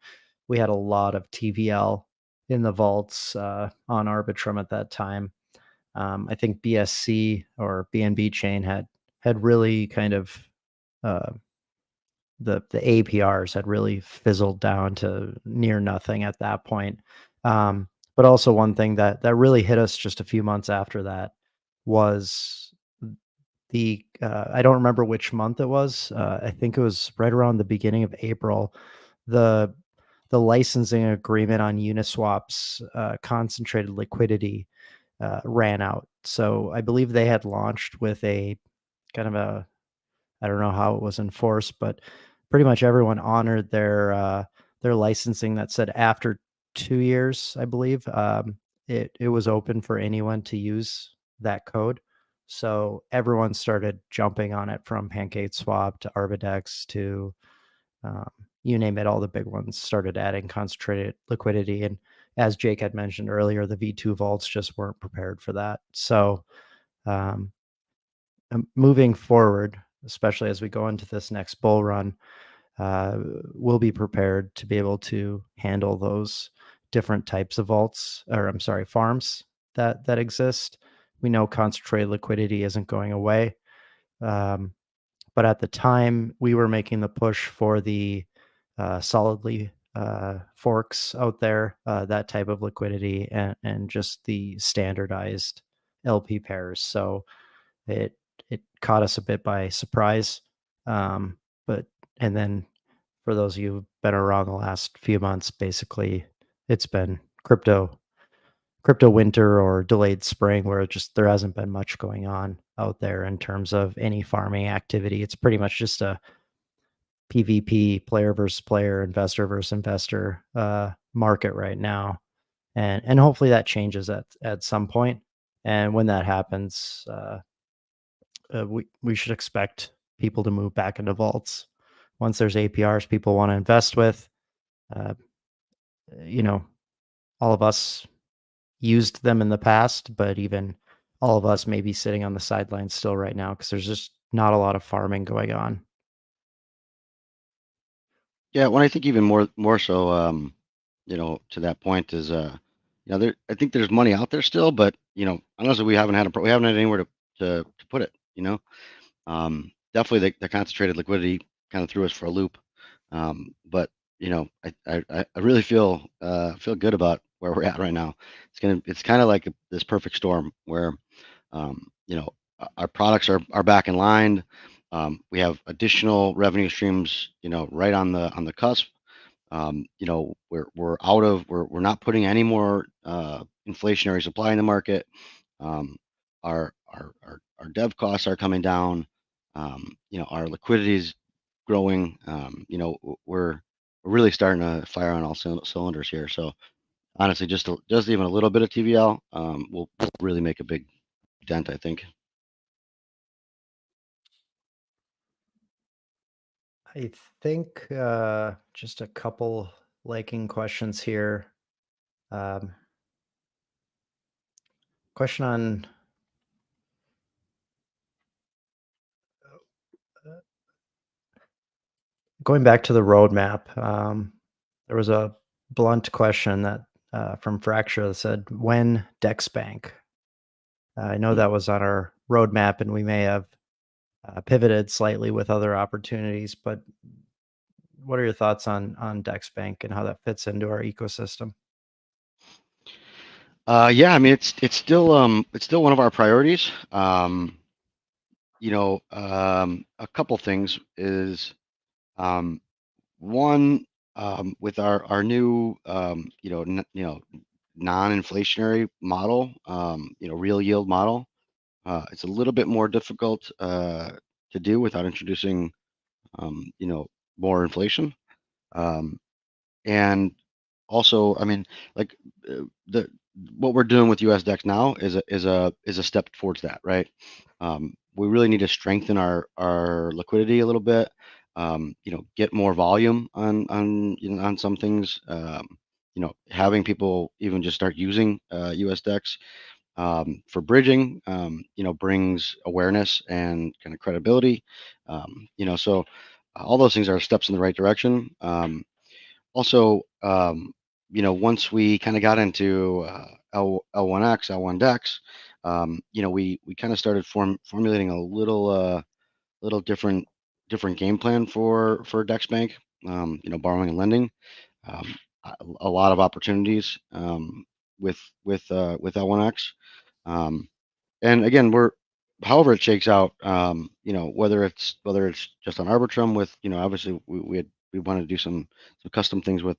we had a lot of TVL in the vaults on Arbitrum at that time. I think BSC or BNB chain had really kind of uh, the APRs had really fizzled down to near nothing at that point. But also one thing that really hit us just a few months after that was the I don't remember which month it was. I think it was right around the beginning of April. The licensing agreement on Uniswap's concentrated liquidity ran out. So I believe they had launched with a kind of a, I don't know how it was enforced, but pretty much everyone honored their licensing that said after 2 years, I believe, it was open for anyone to use that code. So everyone started jumping on it, from PancakeSwap to Arbidex to you name it. All the big ones started adding concentrated liquidity, and as Jake had mentioned earlier, the V2 vaults just weren't prepared for that. So um, moving forward, especially as we go into this next bull run, we'll be prepared to be able to handle those different types of vaults, or I'm sorry, farms that exist. We know concentrated liquidity isn't going away. But at the time, we were making the push for the solidly forks out there, that type of liquidity, and just the standardized LP pairs. So it caught us a bit by surprise. But and then for those of you who've been around the last few months, basically it's been crypto winter or delayed spring, where there hasn't been much going on out there in terms of any farming activity. It's pretty much just a PvP, player versus player, investor versus investor market right now. And hopefully that changes at some point. And when that happens, we should expect people to move back into vaults once there's APRs people want to invest with. Uh, you know, all of us used them in the past, but even all of us may be sitting on the sidelines still right now because there's just not a lot of farming going on. Yeah, when I think even more so, to that point is, I think there's money out there still, but honestly, we haven't had anywhere to put it. Definitely the concentrated liquidity kind of threw us for a loop. But I really feel good about where we're at right now. It's kind of like this perfect storm where, our products are back in line. We have additional revenue streams, right on the cusp. We're not putting any more inflationary supply in the market. Our dev costs are coming down. Our liquidity is growing. We're really starting to fire on all cylinders here. So honestly, just even a little bit of TVL will really make a big dent, I think. I think just a couple liking questions here. Question on going back to the roadmap. There was a blunt question that from Fracture that said, "When Dex Bank?" I know that was on our roadmap, and we may have pivoted slightly with other opportunities. But what are your thoughts on Dex Bank and how that fits into our ecosystem? Yeah, I mean it's still one of our priorities. A couple things is one, with our new non-inflationary model, real yield model. It's a little bit more difficult to do without introducing, more inflation. And also, I mean, like the what we're doing with US Dex now is a step towards that, right? We really need to strengthen our liquidity a little bit. Get more volume on some things. Having people even just start using US Dex for bridging, brings awareness and kind of credibility. So all those things are steps in the right direction. Also, once we kind of got into L1X, L1 Dex, we kind of started formulating a little different game plan for Dex Bank. Borrowing and lending, um, a lot of opportunities with L1X. And again, however it shakes out, whether it's just on Arbitrum with, obviously we wanted to do some custom things with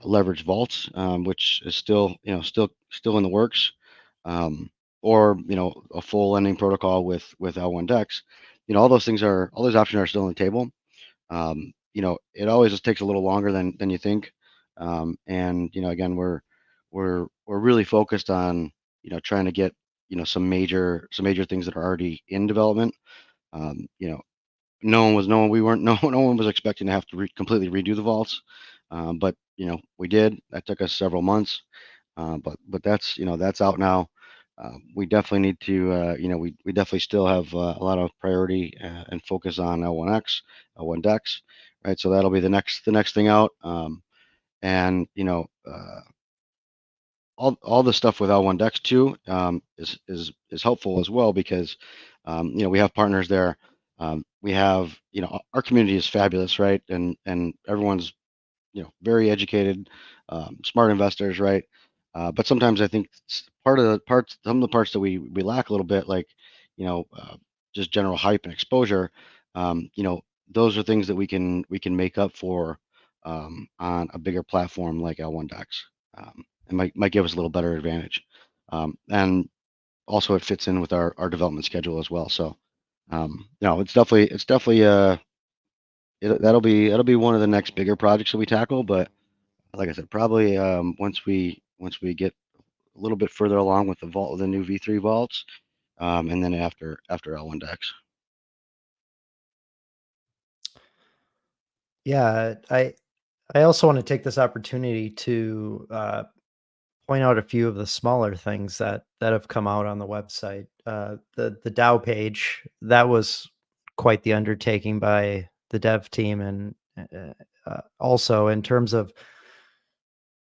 leverage vaults, which is still in the works, or a full lending protocol with L1 Dex. All those options are still on the table. It always just takes a little longer than you think. And again, we're really focused on trying to get some major things that are already in development. No one was expecting to have to completely redo the vaults, but we did. That took us several months, but that's out now. We definitely need to, we definitely still have a lot of priority and focus on L1X, L1 Dex, right? So that'll be the next thing out. And all the stuff with L1 Dex too is helpful as well because we have partners there. We have our community is fabulous, right? And everyone's very educated, smart investors, right? But sometimes I think some of the parts that we lack a little bit, like just general hype and exposure. Those are things that we can make up for on a bigger platform like L1 Dex. It might give us a little better advantage, and also it fits in with our development schedule as well. So it's definitely that'll be one of the next bigger projects that we tackle. But like I said, probably once we get a little bit further along with the new V3 vaults, and then after L1 Dex. Yeah, I also want to take this opportunity to point out a few of the smaller things that have come out on the website. The DAO page, that was quite the undertaking by the dev team, and also in terms of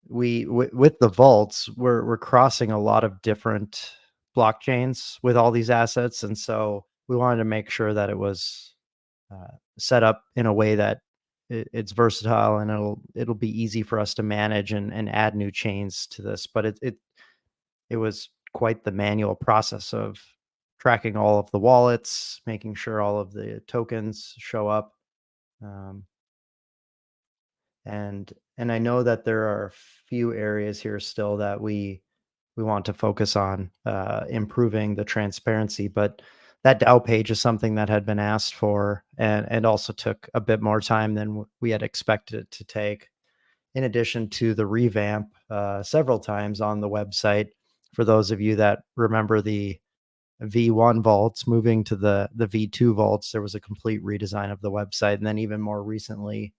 with the vaults, we're crossing a lot of different blockchains with all these assets, and so we wanted to make sure that it was set up in a way that it's versatile and it'll be easy for us to manage and add new chains to this. But it was quite the manual process of tracking all of the wallets, making sure all of the tokens show up. And I know that there are a few areas here still that we want to focus on improving the transparency, but that DAO page is something that had been asked for and also took a bit more time than we had expected it to take. In addition to the revamp several times on the website, for those of you that remember the V1 vaults moving to the V2 vaults, there was a complete redesign of the website. And then even more recently,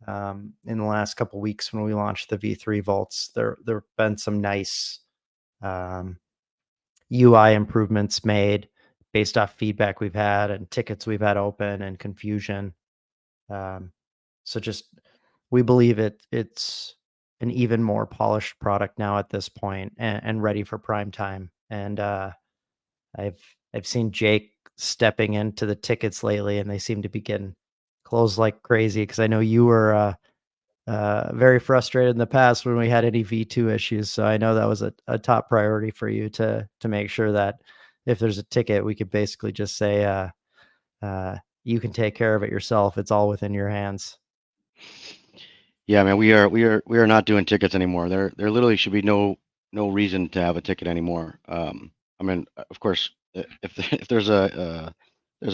in the last couple of weeks when we launched the V3 vaults, there have been some nice UI improvements made based off feedback we've had and tickets we've had open and confusion. So just we believe it's an even more polished product now at this point and ready for prime time. And I've seen Jake stepping into the tickets lately, and they seem to be getting closed like crazy. Because I know you were very frustrated in the past when we had any V2 issues. So I know that was a top priority for you to make sure that if there's a ticket, we could basically just say, you can take care of it yourself. It's all within your hands. Yeah, man, we are not doing tickets anymore. There literally should be no reason to have a ticket anymore. I mean, of course, if there's a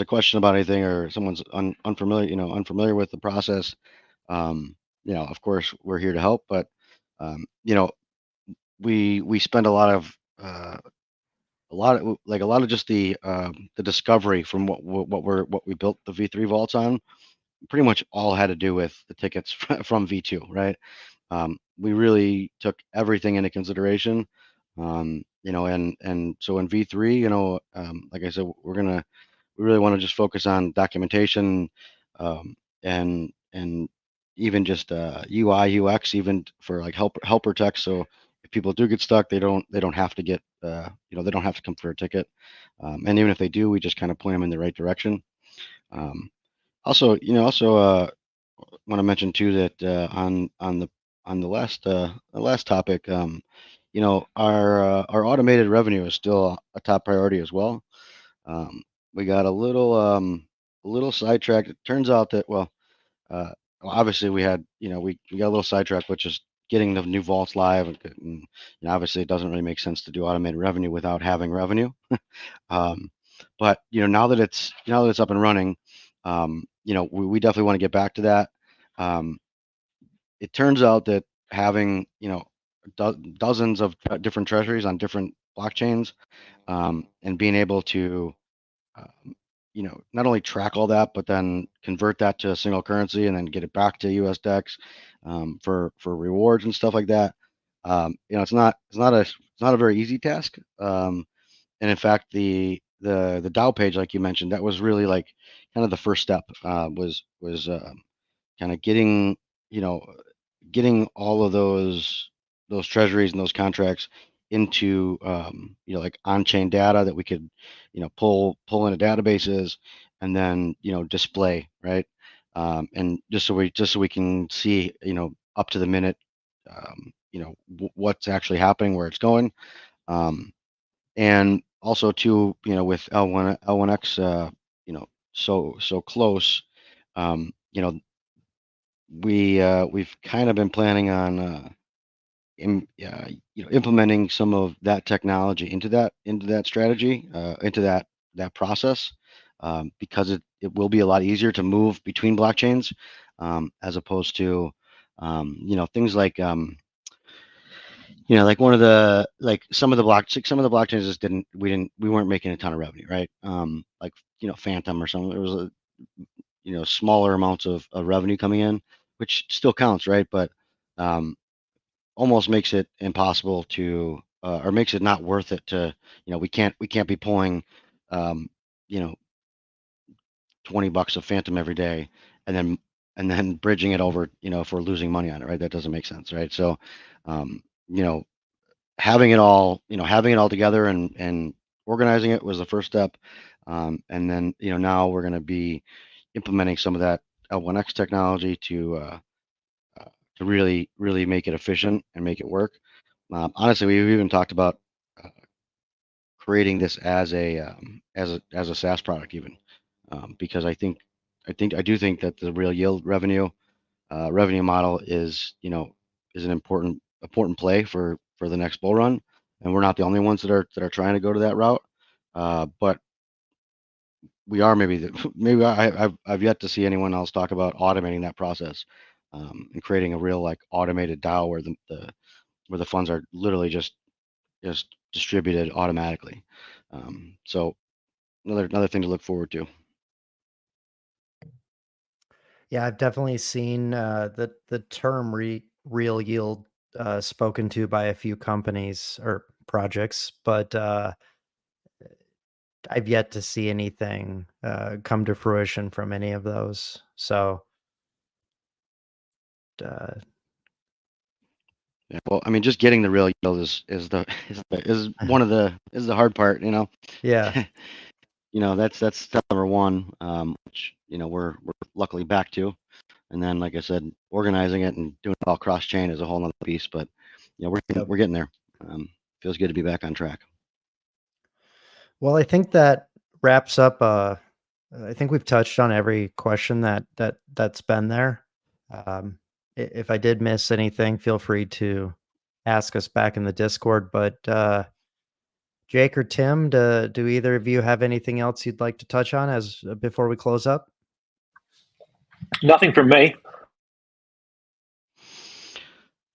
question about anything or someone's unfamiliar with the process, of course we're here to help. But we spend a lot of just the discovery from what we built the V3 vaults on. Pretty much all had to do with the tickets from V2, right? We really took everything into consideration. And so in V3, like I said, we really want to just focus on documentation, and even just UI UX, even for like helper text. So if people do get stuck, they don't have to get they don't have to come for a ticket. And even if they do, we just kind of point them in the right direction. Also want to mention too that on the last topic, our automated revenue is still a top priority as well. We got a little sidetracked. It turns out that obviously we had we got a little sidetracked, which is getting the new vaults live, and obviously it doesn't really make sense to do automated revenue without having revenue. But now that it's up and running, we definitely want to get back to that. It turns out that having dozens of different treasuries on different blockchains, and being able to not only track all that, but then convert that to a single currency and then get it back to US Dex, for rewards and stuff like that. It's not a very easy task. And in fact, the DAO page, like you mentioned, that was really like kind of the first step, was kind of getting all of those treasuries and those contracts into like on-chain data that we could pull into databases, and then display, right. And just so we can see up to the minute, what's actually happening, where it's going. And also too, with L1X, so close, um, you know we've kind of been planning on implementing some of that technology into that strategy, into that process, because it will be a lot easier to move between blockchains, as opposed to things like like some of the blockchains just we weren't making a ton of revenue, right. Like Phantom or something, it was smaller amounts of revenue coming in, which still counts, right. But almost makes it impossible to, or makes it not worth it to, we can't be pulling um, you know $20 of Phantom every day, and then bridging it over, if we're losing money on it, right. That doesn't make sense, right. So um, you know having it all together and organizing it was the first step. And then now we're going to be implementing some of that L1X technology to really make it efficient and make it work. Honestly, we've even talked about uh, creating this as a SaaS product, even, because I do think that the real yield revenue model is an important play for the next bull run, and we're not the only ones that are trying to go to that route. But we are maybe I've yet to see anyone else talk about automating that process, and creating a real like automated DAO where the funds are literally just distributed automatically. So another thing to look forward to. Yeah, I've definitely seen the term real yield spoken to by a few companies or projects, but I've yet to see anything come to fruition from any of those. So, uh, Yeah, well, I mean, just getting the real yield is one of the hard part. yeah, That's step number one, which we're luckily back to. And then, like I said, organizing it and doing it all cross chain is a whole nother piece. But Yep. we're getting there. Feels good to be back on track. Well, I think that wraps up. I think we've touched on every question that's been there. If I did miss anything, feel free to ask us back in the Discord. But Jake or Tim, do either of you have anything else you'd like to touch on as before we close up? Nothing from me.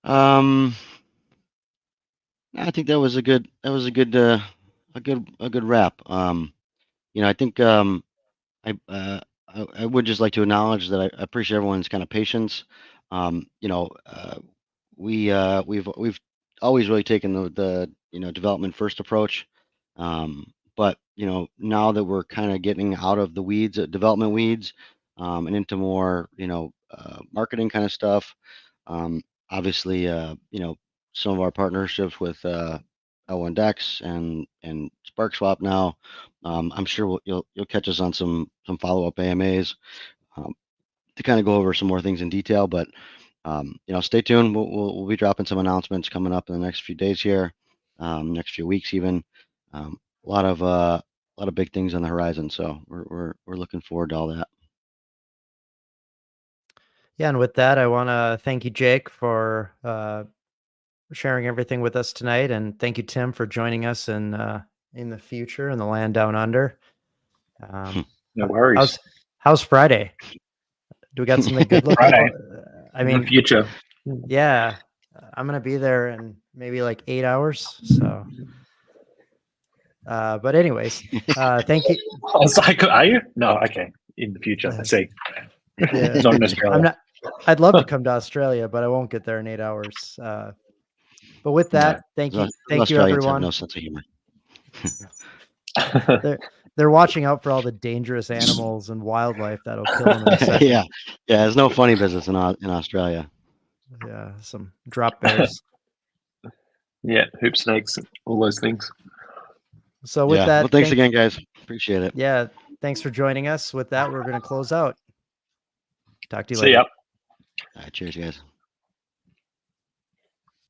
I think that was a good wrap. I think I would just like to acknowledge that I appreciate everyone's kind of patience. We've always really taken the development first approach. But now that we're kind of getting out of the weeds, development weeds, and into more marketing kind of stuff. Obviously, some of our partnerships with L1 Dex and SparksSwap now. I'm sure you'll catch us on some follow-up AMAs to kind of go over some more things in detail. But stay tuned. We'll be dropping some announcements coming up in the next few days here, next few weeks even. A lot of big things on the horizon. So we're looking forward to all that. Yeah, and with that, I want to thank you, Jake, for sharing everything with us tonight, and thank you, Tim, for joining us in the future in the land down under. No worries. How's Friday? Do we got something good looking? Friday. I mean, the future. Yeah, I'm gonna be there in maybe like 8 hours. So, but anyways, thank you. I was like, are you? No, okay. In the future, I see. Yeah. Not in Australia. I'd love to come to Australia, but I won't get there in 8 hours. But with that, thank you, Australians everyone. have no sense of humor. They're watching out for all the dangerous animals and wildlife that'll kill them in a second. Yeah, there's no funny business in Australia. Yeah, some drop bears. Yeah, hoop snakes, all those things. So with that, well, thanks again, guys. Appreciate it. Yeah, thanks for joining us. With that, we're going to close out. Talk to you See later. ya. All right, cheers, guys.